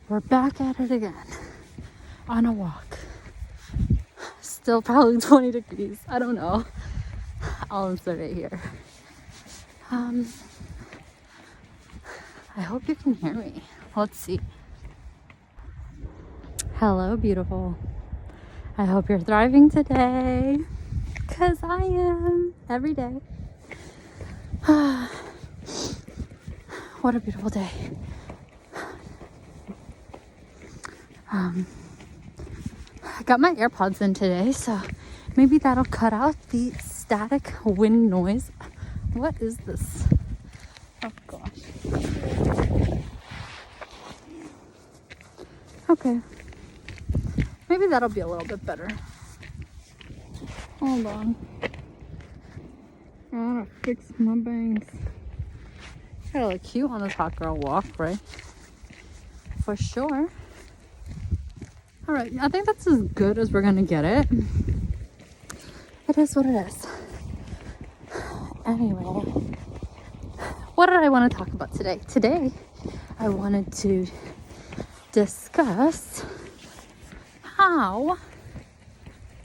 We're back at it again on a walk. Still probably 20 degrees. I don't know. I'll insert it here. I hope you can hear me. Let's see. Hello, beautiful. I hope you're thriving today, because I am every day. What a beautiful day. I got my AirPods in today, so maybe that'll cut out the static wind noise. What is this? Oh gosh. Okay. Maybe that'll be a little bit better. Hold on. I wanna fix my bangs. Gotta look cute on this hot girl walk, right? For sure. Alright, I think that's as good as we're gonna get it. It is what it is. Anyway, what did I want to talk about today? Today, I wanted to discuss how...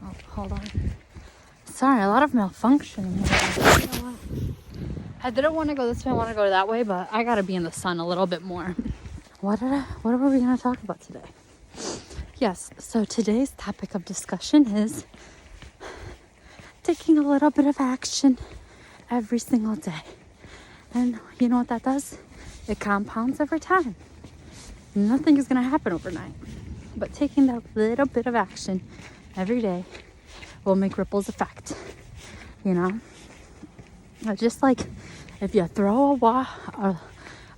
Oh, hold on. Sorry, a lot of malfunction here. I didn't want to go this way, I want to go that way, but I gotta be in the sun a little bit more. What were we gonna talk about today? Yes, so today's topic of discussion is taking a little bit of action every single day. And you know what that does? It compounds over time. Nothing is gonna happen overnight. But taking that little bit of action every day will make ripples effect. You know? Just like if you throw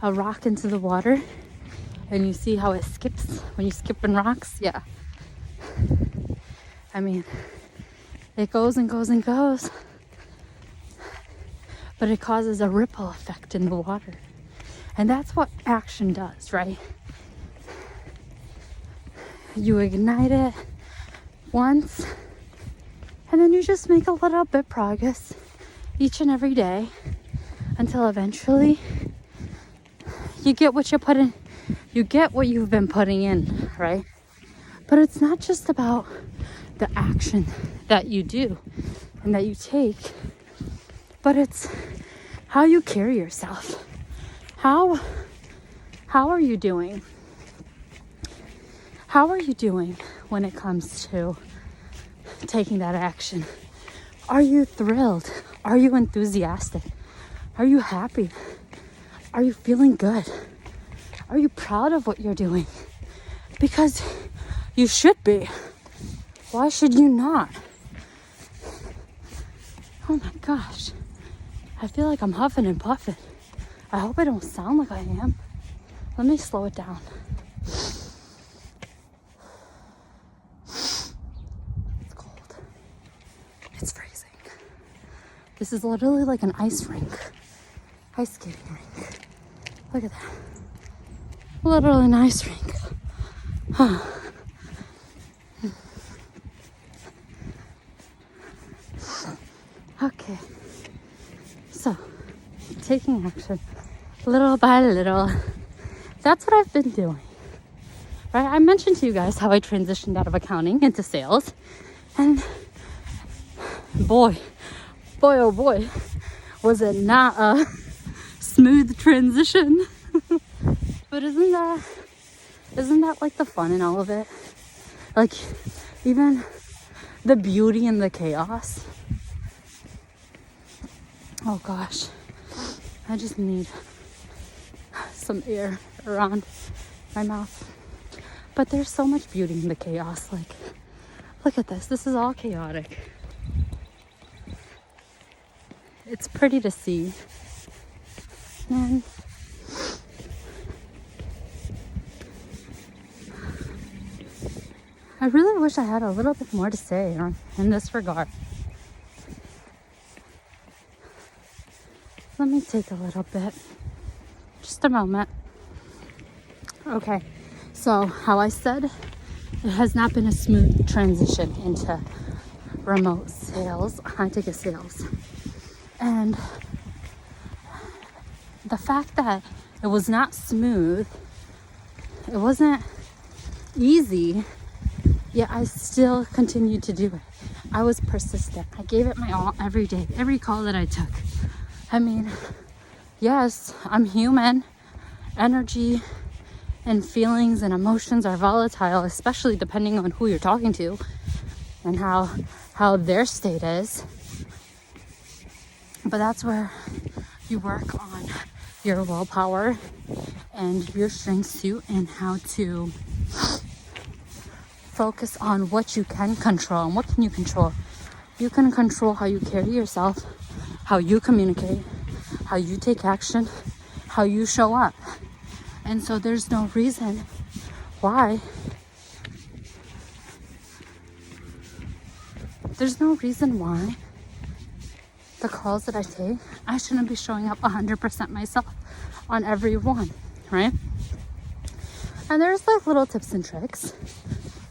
a rock into the water and you see how it skips when you skip in rocks, yeah. I mean, it goes and goes and goes, but it causes a ripple effect in the water. And that's what action does, right? You ignite it once, and then you just make a little bit progress each and every day until eventually you get what you put in. You get what you've been putting in, right? But it's not just about the action that you do and that you take, but it's how you carry yourself. How are you doing? How are you doing when it comes to taking that action? Are you thrilled? Are you enthusiastic? Are you happy? Are you feeling good? Are you proud of what you're doing? Because you should be. Why should you not? Oh my gosh. I feel like I'm huffing and puffing. I hope I don't sound like I am. Let me slow it down. It's cold. It's freezing. This is literally like an ice rink. Ice skating rink. Look at that. Literally an ice rink. Huh. Okay. So, taking action little by little. That's what I've been doing. Right? I mentioned to you guys how I transitioned out of accounting into sales. And boy, oh boy, was it not a smooth transition. But isn't that like the fun in all of it? Like, even the beauty in the chaos. Oh gosh, I just need some air around my mouth. But there's so much beauty in the chaos. Like, look at this. This is all chaotic. It's pretty to see. And I really wish I had a little bit more to say in this regard. Let me take a little bit. Just a moment. Okay. So, how I said, it has not been a smooth transition into remote sales, high-ticket sales. And the fact that it was not smooth, it wasn't easy, yet I still continued to do it. I was persistent. I gave it my all every day, every call that I took. I mean, yes, I'm human. Energy and feelings and emotions are volatile, especially depending on who you're talking to and how their state is. But that's where you work on your willpower and your strength suit and how to focus on what you can control. And what can you control? You can control how you carry yourself, how you communicate, how you take action, how you show up. And so there's no reason why the calls that I take, I shouldn't be showing up 100% myself on every one, right? And there's like little tips and tricks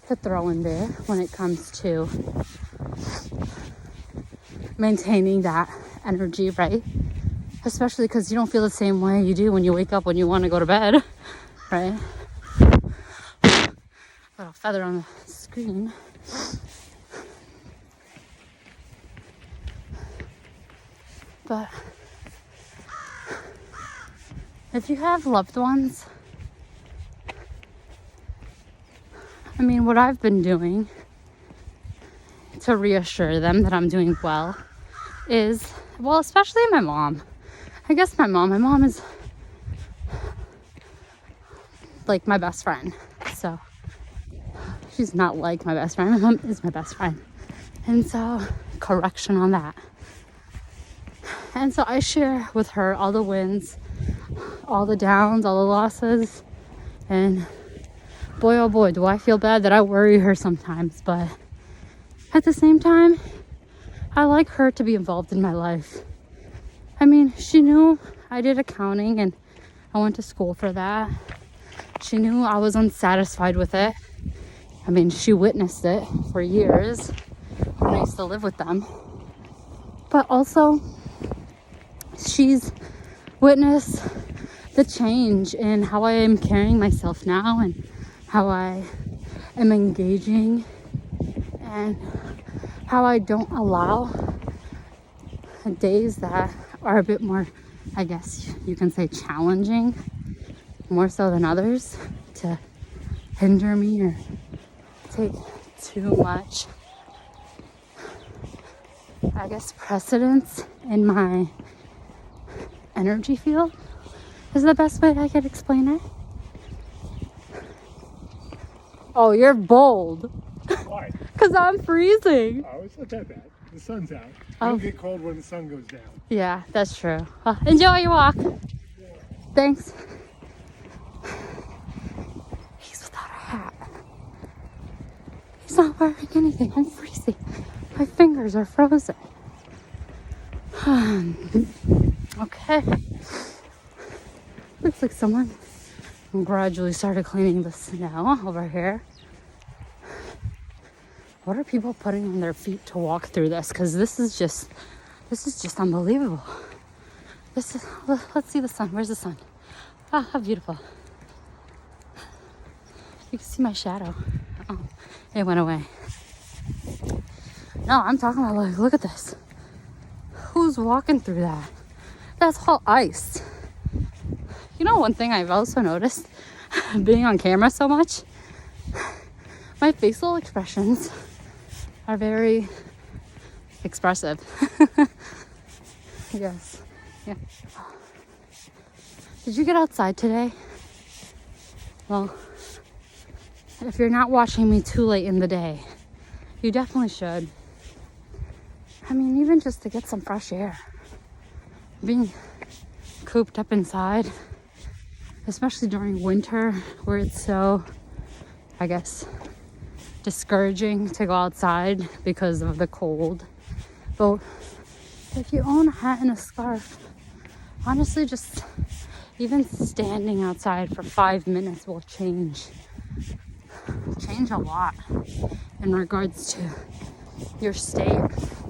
to throw in there when it comes to maintaining that energy, right? Especially because you don't feel the same way you do when you wake up when you want to go to bed, right? Little feather on the screen. But if you have loved ones, I mean, what I've been doing to reassure them that I'm doing well is, well, especially my mom. I guess my mom is like my best friend. So she's not like my best friend. My mom is my best friend. And so, correction on that. And so I share with her all the wins, all the downs, all the losses. And boy, oh boy, do I feel bad that I worry her sometimes. But at the same time, I like her to be involved in my life. I mean, she knew I did accounting and I went to school for that. She knew I was unsatisfied with it. I mean, she witnessed it for years when I used to live with them. But also, she's witnessed the change in how I am carrying myself now and how I am engaging and how I don't allow days that are a bit more, I guess you can say, challenging, more so than others, to hinder me or take too much, I guess, precedence in my energy field is the best way I could explain it. Oh, you're bold. Why? Because I'm freezing. Oh, it's not that bad. The sun's out. Oh. It'll get cold when the sun goes down. Yeah, that's true. Well, enjoy your walk. Yeah. Thanks. He's without a hat. He's not wearing anything. I'm freezing. My fingers are frozen. Okay. Looks like someone gradually started cleaning the snow over here. What are people putting on their feet to walk through this? Because this is just unbelievable. Let's see the sun. Where's the sun? Ah, how beautiful. You can see my shadow. Oh, it went away. No, I'm talking about, like, look at this. Who's walking through that? That's all ice. You know, one thing I've also noticed being on camera so much, my facial expressions are very expressive. Yes. Yeah. Did you get outside today? Well, if you're not watching me too late in the day, you definitely should. I mean, even just to get some fresh air. Being cooped up inside, especially during winter where it's so, I guess, discouraging to go outside because of the cold. But if you own a hat and a scarf, honestly, just even standing outside for 5 minutes will change a lot in regards to your state,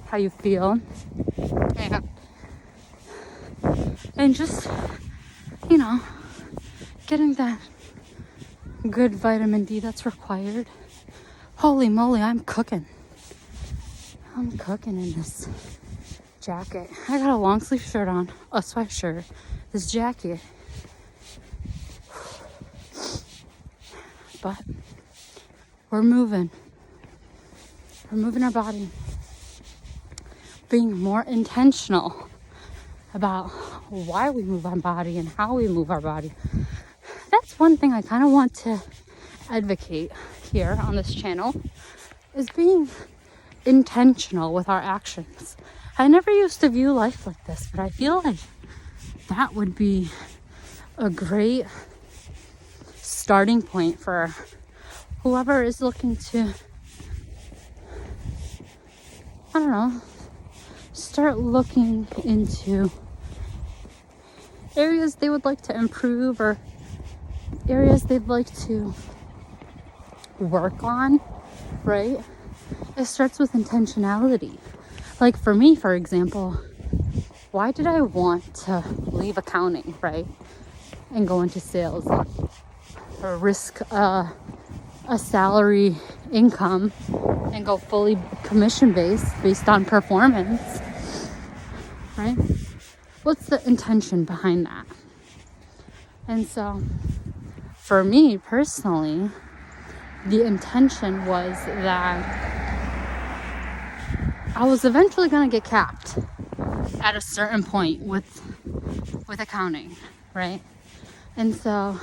how you feel, and just, you know, getting that good vitamin D that's required. Holy moly, I'm cooking in this jacket. I got a long sleeve shirt on, a sweatshirt, this jacket. But we're moving our body, being more intentional about why we move our body and how we move our body. That's one thing I kind of want to advocate here on this channel, is being intentional with our actions. I never used to view life like this, but I feel like that would be a great starting point for whoever is looking to, I don't know, start looking into areas they would like to improve or areas they'd like to work on, right? It starts with intentionality. Like for me, for example, why did I want to leave accounting, right? And go into sales or risk a salary income and go fully commission based on performance, right? What's the intention behind that? And so for me personally, the intention was that I was eventually going to get capped at a certain point with accounting, right? And so,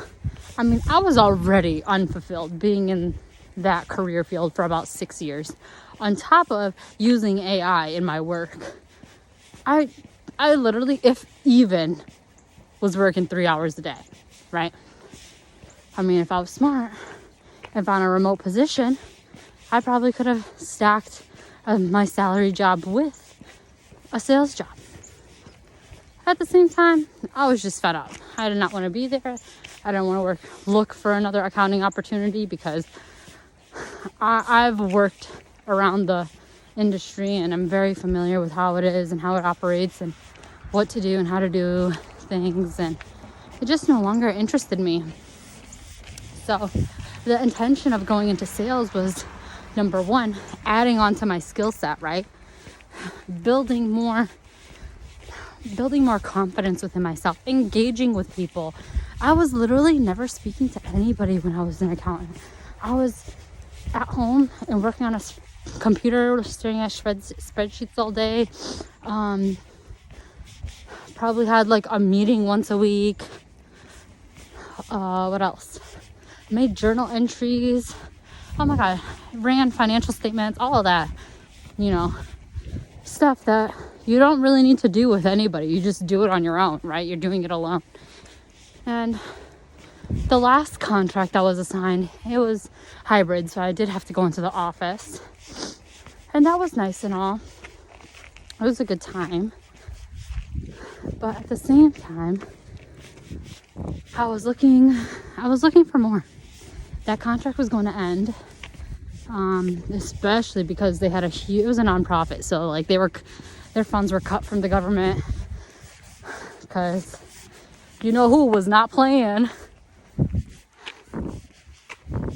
I mean, I was already unfulfilled being in that career field for about 6 years. On top of using AI in my work, I literally, if even, was working 3 hours a day, right? I mean, if I was smart and found a remote position, I probably could have stacked my salary job with a sales job. At the same time, I was just fed up. I did not want to be there. I didn't want to look for another accounting opportunity because I've worked around the industry and I'm very familiar with how it is and how it operates and what to do and how to do things, and it just no longer interested me. So the intention of going into sales was, number one, adding on to my skill set, right? Building more confidence within myself, engaging with people. I was literally never speaking to anybody when I was an accountant. I was at home and working on a computer, staring at spreadsheets all day. Probably had like a meeting once a week. What else? Made journal entries. Oh my God, ran financial statements, all of that, stuff that you don't really need to do with anybody. You just do it on your own, right? You're doing it alone. And the last contract I was assigned, it was hybrid, so I did have to go into the office. And that was nice and all. It was a good time. But at the same time, I was looking for more. That contract was going to end. Especially because they had it was a nonprofit, so like their funds were cut from the government because who was not playing.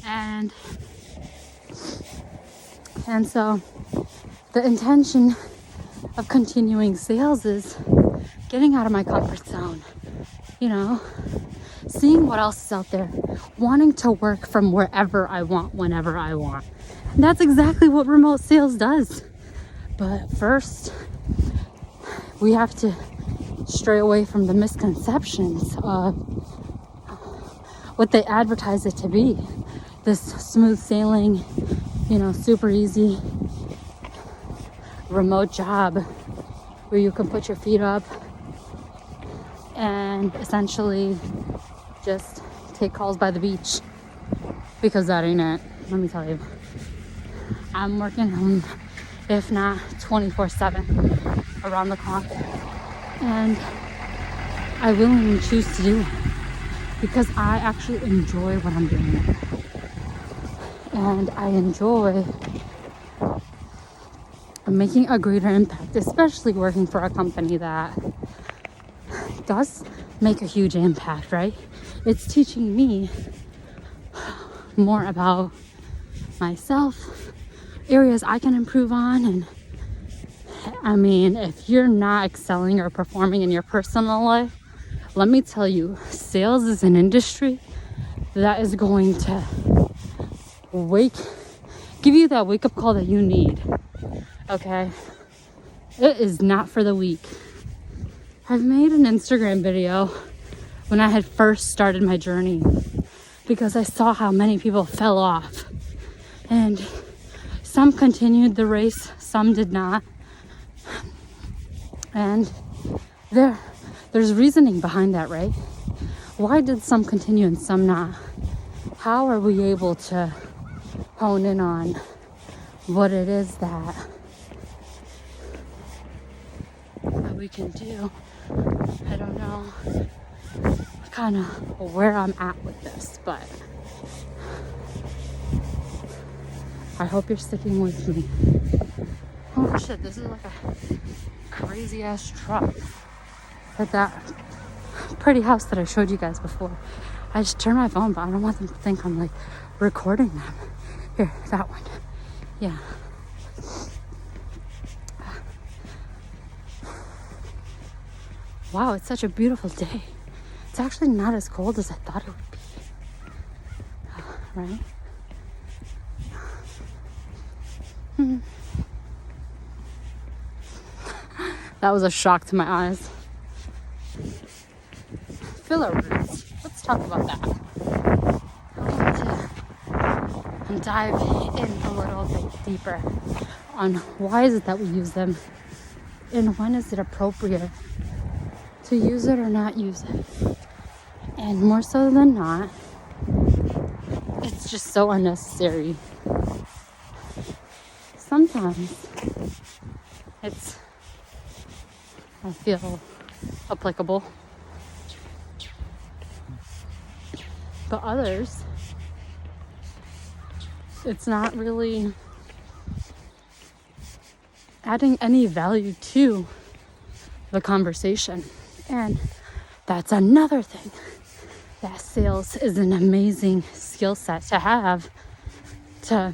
And so the intention of continuing sales is getting out of my comfort zone, seeing what else is out there, wanting to work from wherever I want, whenever I want. And that's exactly what remote sales does. But first, we have to stray away from the misconceptions of what they advertise it to be. This smooth sailing, super easy remote job where you can put your feet up and essentially just take calls by the beach, because that ain't it. Let me tell you, I'm working if not 24/7 around the clock, and I willingly choose to do it because I actually enjoy what I'm doing, and I enjoy making a greater impact, especially working for a company that does make a huge impact, right? It's teaching me more about myself, areas I can improve on. And I mean, if you're not excelling or performing in your personal life, let me tell you, sales is an industry that is going to give you that wake-up call that you need. Okay? It is not for the weak. I've made an Instagram video when I had first started my journey because I saw how many people fell off. And some continued the race, some did not. And there's reasoning behind that, right? Why did some continue and some not? How are we able to hone in on what it is that we can do? I don't know kind of where I'm at with this, but I hope you're sticking with me. Oh shit, this is like a crazy ass truck at that pretty house that I showed you guys before. I just turned my phone, but I don't want them to think I'm like recording them. Here, that one. Yeah. Wow, it's such a beautiful day. It's actually not as cold as I thought it would be. Right? That was a shock to my eyes. Filler words. Let's talk about that. I want to dive in a little bit deeper on why is it that we use them and when is it appropriate to use it or not use it. And more so than not, it's just so unnecessary. Sometimes I feel applicable. But others, it's not really adding any value to the conversation. And that's another thing. That sales is an amazing skill set to have, to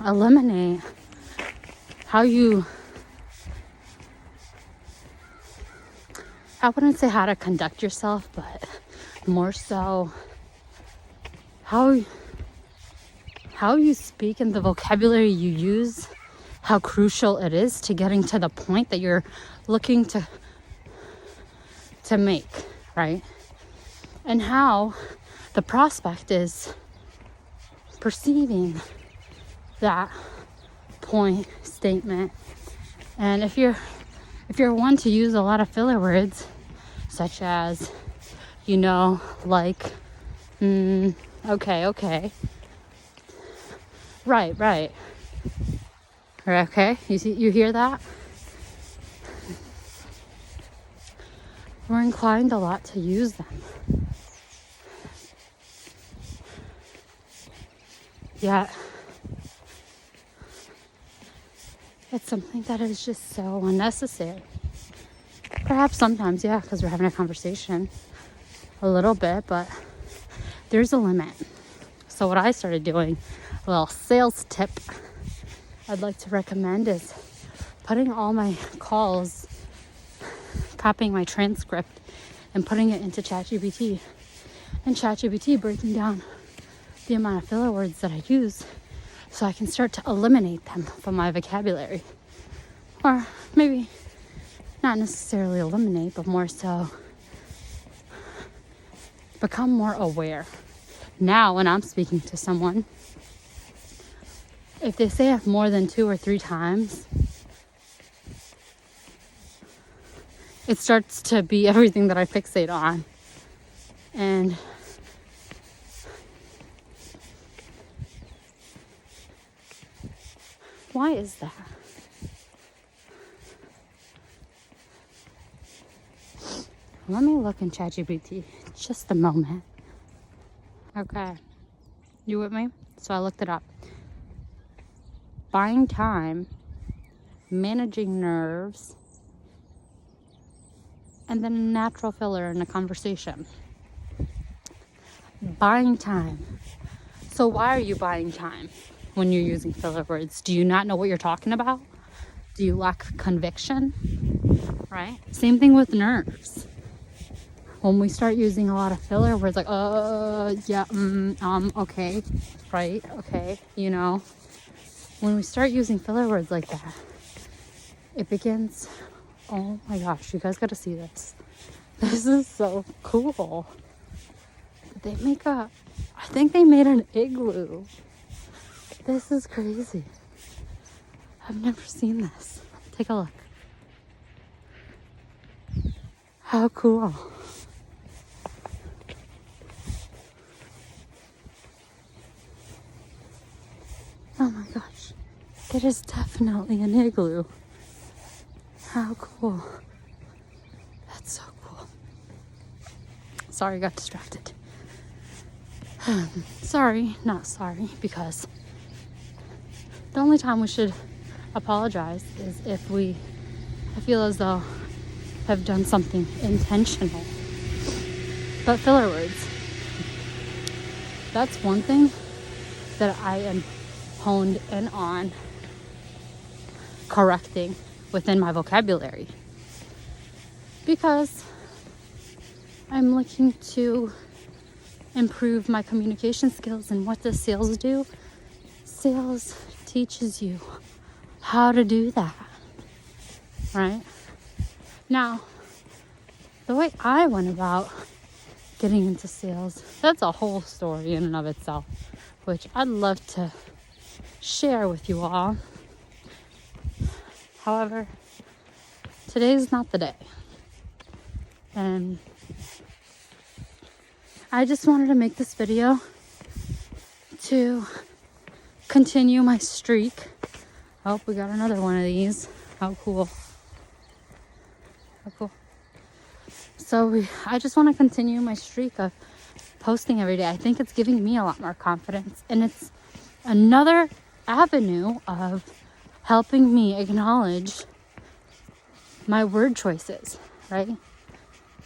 eliminate I wouldn't say how to conduct yourself, but more so how you speak and the vocabulary you use, how crucial it is to getting to the point that you're looking to make, right? And how the prospect is perceiving that point statement. And if you're one to use a lot of filler words, such as, like, okay, right, or okay, you hear that? We're inclined a lot to use them. Yet, it's something that is just so unnecessary. Perhaps sometimes, yeah, because we're having a conversation a little bit, but there's a limit. So what I started doing, a little sales tip I'd like to recommend, is putting all my calls, copying my transcript and putting it into ChatGPT, and ChatGPT breaking down the amount of filler words that I use so I can start to eliminate them from my vocabulary. Or maybe not necessarily eliminate, but more so become more aware. Now when I'm speaking to someone, if they say it more than 2 or 3 times, it starts to be everything that I fixate on. And why is that? Let me look in ChatGPT just a moment. Okay, you with me? So I looked it up. Buying time, managing nerves, and then a natural filler in a conversation. Buying time. So why are you buying time when you're using filler words? Do you not know what you're talking about? Do you lack conviction? Right? Same thing with nerves. When we start using a lot of filler words like, yeah, okay, right, okay, you know. When we start using filler words like that, it begins, oh my gosh, you guys gotta see this. This is so cool. They make I think they made an igloo. This is crazy. I've never seen this. Take a look. How cool. Oh my gosh. It is definitely an igloo. How cool. That's so cool. Sorry, I got distracted. Not sorry, because the only time we should apologize is if I feel as though have done something intentional. But filler words, that's one thing that I am honed in on correcting within my vocabulary, because I'm looking to improve my communication skills. And what does sales do? Sales teaches you how to do that, right? Now, the way I went about getting into sales, that's a whole story in and of itself, which I'd love to share with you all. However, today's not the day. And I just wanted to make this video to continue my streak. Oh, we got another one of these. How cool. How cool. So I just want to continue my streak of posting every day. I think it's giving me a lot more confidence. And it's another avenue of helping me acknowledge my word choices, right?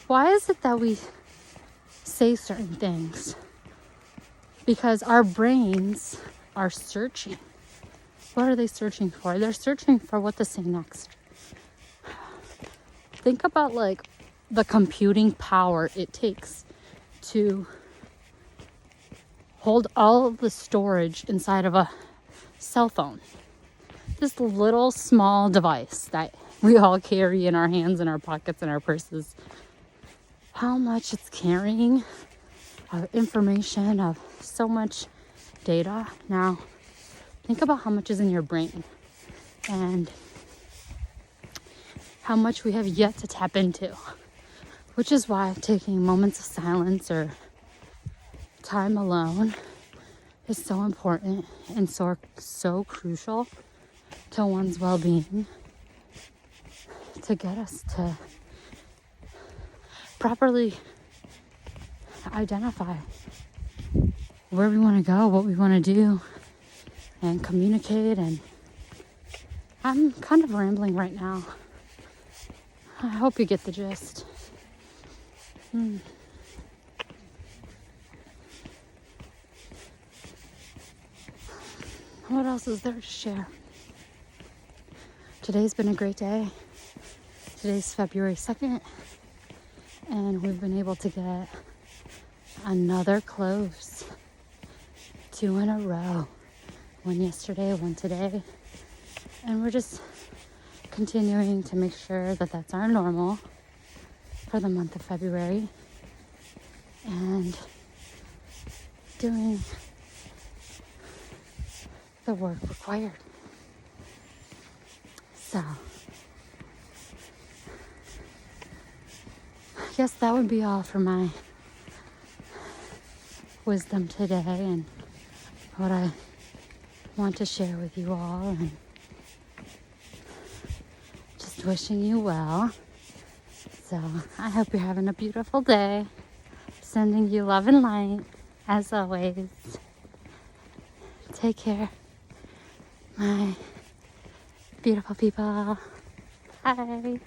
Why is it that we say certain things? Because our brains are searching. What are they searching for? They're searching for what to say next. Think about like the computing power it takes to hold all of the storage inside of a cell phone. This little small device that we all carry in our hands, in our pockets, in our purses. How much it's carrying of information, of so much data. Now, think about how much is in your brain and how much we have yet to tap into, which is why taking moments of silence or time alone is so important and so crucial to one's well-being, to get us to properly identify where we want to go, what we want to do, and communicate. And I'm kind of rambling right now. I hope you get the gist. What else is there to share? Today's been a great day. Today's February 2nd, and we've been able to get another close. 2 in a row. One yesterday, one today. And we're just continuing to make sure that that's our normal for the month of February. And doing the work required. So, I guess that would be all for my wisdom today and what I want to share with you all, and just wishing you well. So I hope you're having a beautiful day. Sending you love and light as always. Take care, my beautiful people. Bye.